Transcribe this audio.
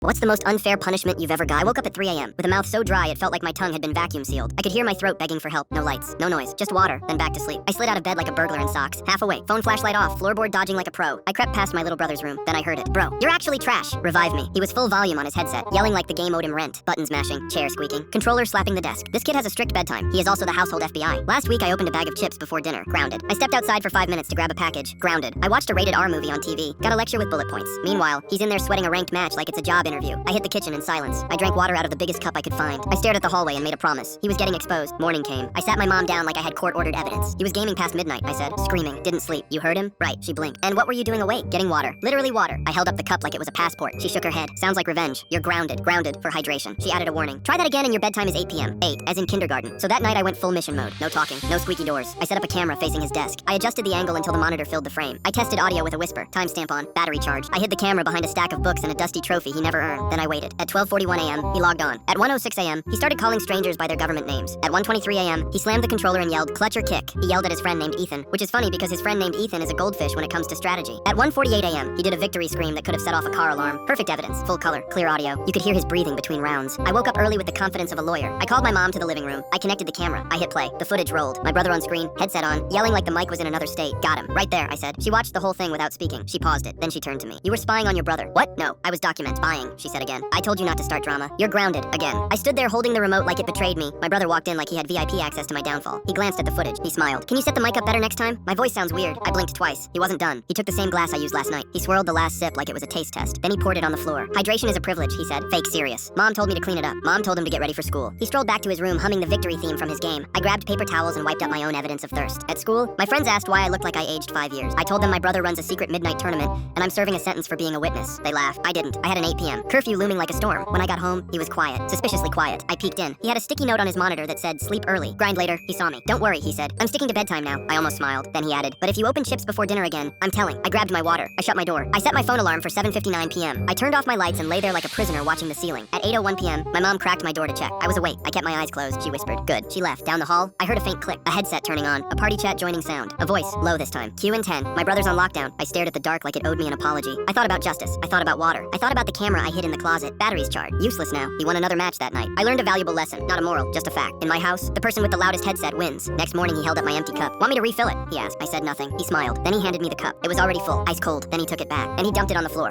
What's the most unfair punishment you've ever got? I woke up at 3 a.m. with a mouth so dry it felt like my tongue had been vacuum sealed. I could hear my throat begging for help. No lights, no noise, just water, then back to sleep. I slid out of bed like a burglar in socks, half awake, phone flashlight off, floorboard dodging like a pro. I crept past my little brother's room, then I heard it. Bro, you're actually trash. Revive me. He was full volume on his headset, yelling like the game owed him rent. Buttons mashing, chair squeaking, controller slapping the desk. This kid has a strict bedtime. He is also the household FBI. Last week I opened a bag of chips before dinner. Grounded. I stepped outside for 5 minutes to grab a package. Grounded. I watched a rated R movie on TV. Got a lecture with bullet points. Meanwhile, he's in there sweating a ranked match like it's a job interview. I hit the kitchen in silence. I drank water out of the biggest cup I could find. I stared at the hallway and made a promise. He was getting exposed. Morning came. I sat my mom down like I had court-ordered evidence. He was gaming past midnight, I said, screaming. Didn't sleep. You heard him? Right, she blinked. And what were you doing awake? Getting water. Literally water. I held up the cup like it was a passport. She shook her head. Sounds like revenge. You're grounded. Grounded for hydration. She added a warning. Try that again and your bedtime is 8 p.m. 8, as in kindergarten. So that night I went full mission mode. No talking. No squeaky doors. I set up a camera facing his desk. I adjusted the angle until the monitor filled the frame. I tested audio with a whisper. Timestamp on. Battery charged. I hid the camera behind a stack of books and a dusty trophy he never earned. Then I waited. At 12:41 a.m., he logged on. At 1:06 a.m., he started calling strangers by their government names. At 1:23 a.m., he slammed the controller and yelled, "Clutch or kick." He yelled at his friend named Ethan, which is funny because his friend named Ethan is a goldfish when it comes to strategy. At 1:48 a.m., he did a victory scream that could have set off a car alarm. Perfect evidence, full color, clear audio. You could hear his breathing between rounds. I woke up early with the confidence of a lawyer. I called my mom to the living room. I connected the camera. I hit play. The footage rolled. My brother on screen, headset on, yelling like the mic was in another state. Got him. Right there, I said. She watched the whole thing without speaking. She paused it. Then she turned to me. "You were spying on your brother." "What? No, I was spying," she said again. "I told you not to start drama. You're grounded again." I stood there holding the remote like it betrayed me. My brother walked in like he had VIP access to my downfall. He glanced at the footage. He smiled. "Can you set the mic up better next time? My voice sounds weird." I blinked twice. He wasn't done. He took the same glass I used last night. He swirled the last sip like it was a taste test. Then he poured it on the floor. "Hydration is a privilege," he said. Fake serious. Mom told me to clean it up. Mom told him to get ready for school. He strolled back to his room humming the victory theme from his game. I grabbed paper towels and wiped up my own evidence of thirst. At school, my friends asked why I looked like I aged 5 years. I told them my brother runs a secret midnight tournament, and I'm serving a sentence for being a witness. They laughed. I didn't. I had an 8 p.m. curfew looming like a storm. When I got home, he was quiet. Suspiciously quiet. I peeked in. He had a sticky note on his monitor that said, "Sleep early. Grind later." He saw me. "Don't worry," he said. "I'm sticking to bedtime now." I almost smiled. Then he added, "But if you open chips before dinner again, I'm telling." I grabbed my water. I shut my door. I set my phone alarm for 7:59 p.m. I turned off my lights and lay there like a prisoner watching the ceiling. At 8:01 p.m., my mom cracked my door to check. I was awake. I kept my eyes closed. She whispered, "Good." She left. Down the hall, I heard a faint click. A headset turning on. A party chat joining sound. A voice, low this time. Q and 10. My brother's on lockdown. I stared at the dark like it owed me an apology. I thought about justice. I thought about water. I thought about the camera I hid in the closet. Batteries charged. Useless now. He won another match that night. I learned a valuable lesson. Not a moral, just a fact. In my house, the person with the loudest headset wins. Next morning, he held up my empty cup. "Want me to refill it?" he asked. I said nothing. He smiled. Then he handed me the cup. It was already full. Ice cold. Then he took it back. And he dumped it on the floor.